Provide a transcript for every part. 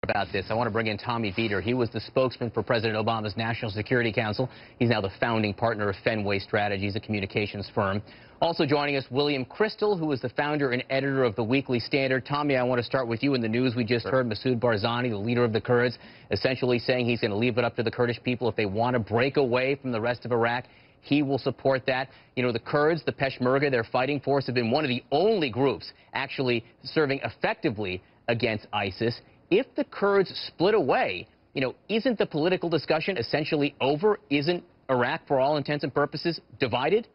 About this, I want to bring in Tommy Dieter. He was the spokesman for President Obama's National Security Council. He's now the founding partner of Fenway Strategies, a communications firm. Also joining us, William Crystal, who is the founder and editor of the Weekly Standard. Tommy, I want to start with you. In the news we just heard Masoud Barzani, the leader of the Kurds, essentially saying he's going to leave it up to the Kurdish people. If they want to break away from the rest of Iraq, he will support that. You know, the Kurds, the Peshmerga, their fighting force, have been one of the only groups actually serving effectively against ISIS. If the Kurds split away, you know, isn't the political discussion essentially over? Isn't Iraq, for all intents and purposes, divided?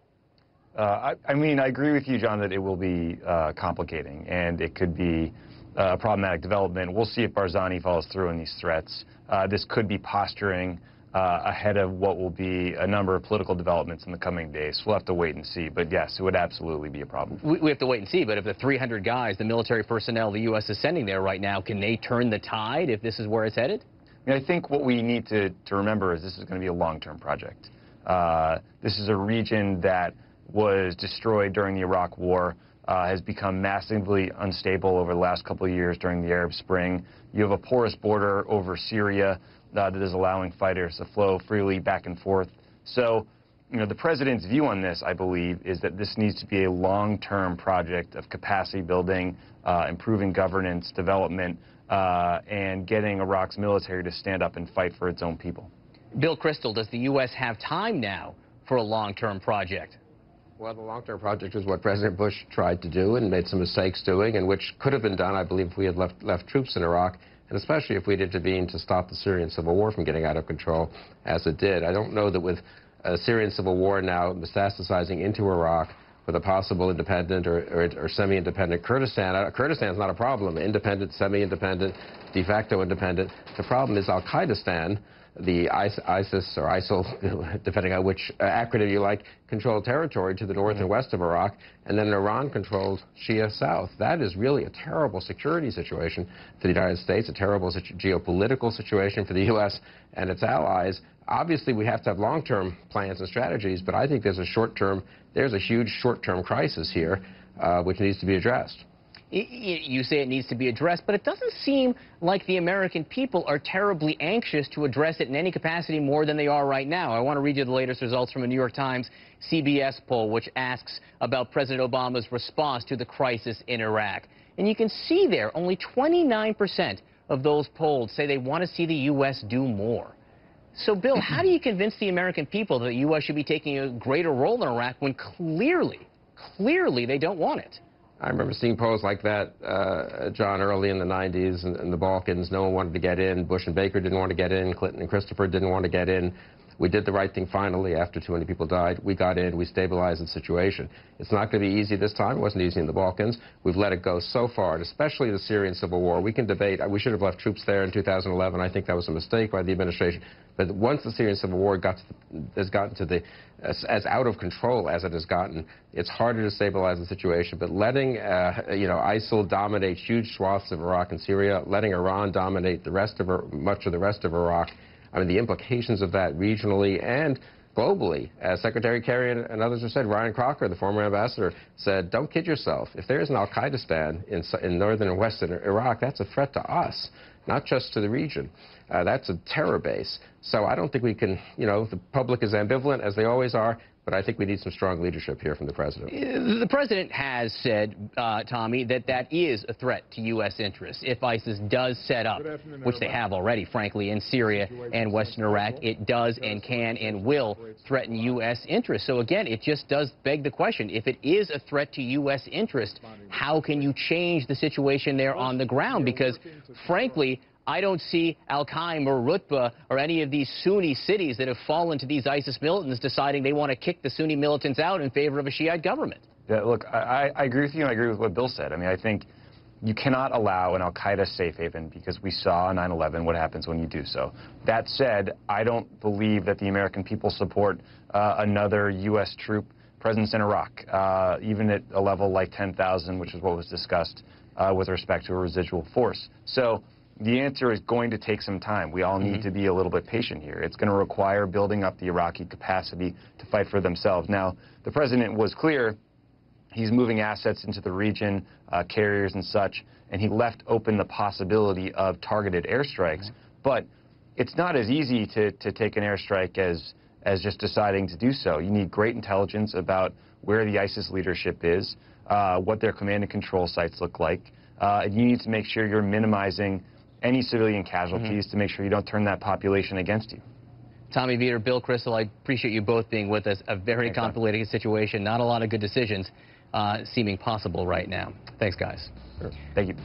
I mean, I agree with you, John, that it will be complicating, and it could be a problematic development. We'll see if Barzani follows through on these threats. This could be posturing ahead of what will be a number of political developments in the coming days. We'll have to wait and see. But, yes, it would absolutely be a problem. We have to wait and see. But if the 300 guys, the military personnel the U.S. is sending there right now, can they turn the tide if this is where it's headed? I mean, I think what we need to remember is this is going to be a long-term project. This is a region that was destroyed during the Iraq War, has become massively unstable over the last couple of years during the Arab Spring. You have a porous border over Syria that is allowing fighters to flow freely back and forth. So, you know, the president's view on this, I believe, is that this needs to be a long-term project of capacity building, improving governance, development, and getting Iraq's military to stand up and fight for its own people. Bill Crystal, does the U.S. have time now for a long-term project? Well, the long-term project is what President Bush tried to do and made some mistakes doing, and which could have been done, I believe, if we had left troops in Iraq, and especially if we'd intervened to stop the Syrian civil war from getting out of control, as it did. I don't know that with a Syrian civil war now metastasizing into Iraq, with a possible independent or semi-independent Kurdistan. Kurdistan is not a problem. Independent, semi-independent, de facto independent. The problem is Al-Qaedistan, the ISIS or ISIL, depending on which acronym you like, controlled territory to the north and west of Iraq, and then Iran-controlled Shia south. That is really a terrible security situation for the United States, a terrible geopolitical situation for the U.S. and its allies. Obviously, we have to have long-term plans and strategies, but I think there's a huge short-term crisis here, which needs to be addressed. You say it needs to be addressed, but it doesn't seem like the American people are terribly anxious to address it in any capacity more than they are right now. I want to read you the latest results from a New York Times CBS poll, which asks about President Obama's response to the crisis in Iraq. And you can see there only 29% of those polled say they want to see the U.S. do more. So, Bill, how do you convince the American people that the U.S. should be taking a greater role in Iraq when clearly they don't want it? I remember seeing polls like that, John, early in the 90s in the Balkans. No one wanted to get in. Bush and Baker didn't want to get in. Clinton and Christopher didn't want to get in. We did the right thing finally after too many people died. We got in. We stabilized the situation. It's not going to be easy this time. It wasn't easy in the Balkans. We've let it go so far, and especially the Syrian civil war. We can debate. We should have left troops there in 2011. I think that was a mistake by the administration. But once the Syrian civil war has gotten to as out of control as it has gotten, it's harder to stabilize the situation. But letting ISIL dominate huge swaths of Iraq and Syria, letting Iran dominate much of the rest of Iraq, I mean, the implications of that regionally and globally, as Secretary Kerry and others have said, Ryan Crocker, the former ambassador, said, don't kid yourself. If there is an Al-Qaedistan in northern and western Iraq, that's a threat to us, not just to the region. That's a terror base. So I don't think we can, the public is ambivalent, as they always are, but I think we need some strong leadership here from the president. The president has said, Tommy, that is a threat to U.S. interests. If ISIS does set up, which they have already, frankly, in Syria and western Iraq, it does and can and will threaten U.S. interests. So, again, it just does beg the question. If it is a threat to U.S. interest, how can you change the situation there on the ground? Because, frankly, I don't see Al-Qaim or Rutba or any of these Sunni cities that have fallen to these ISIS militants deciding they want to kick the Sunni militants out in favor of a Shiite government. Yeah, look, I agree with you, and I agree with what Bill said. I mean, I think you cannot allow an Al-Qaeda safe haven because we saw on 9/11 what happens when you do so. That said, I don't believe that the American people support another U.S. troop presence in Iraq, even at a level like 10,000, which is what was discussed with respect to a residual force. So the answer is going to take some time. We all need to be a little bit patient here. It's going to require building up the Iraqi capacity to fight for themselves. Now, the president was clear. He's moving assets into the region, carriers and such, and he left open the possibility of targeted airstrikes. Right. But it's not as easy to take an airstrike as just deciding to do so. You need great intelligence about where the ISIS leadership is, what their command and control sites look like. And you need to make sure you're minimizing any civilian casualties to make sure you don't turn that population against you. Tommy Vietor, Bill Kristol, I appreciate you both being with us. A very complicated situation, not a lot of good decisions seeming possible right now. Thanks, guys. Sure. Thank you.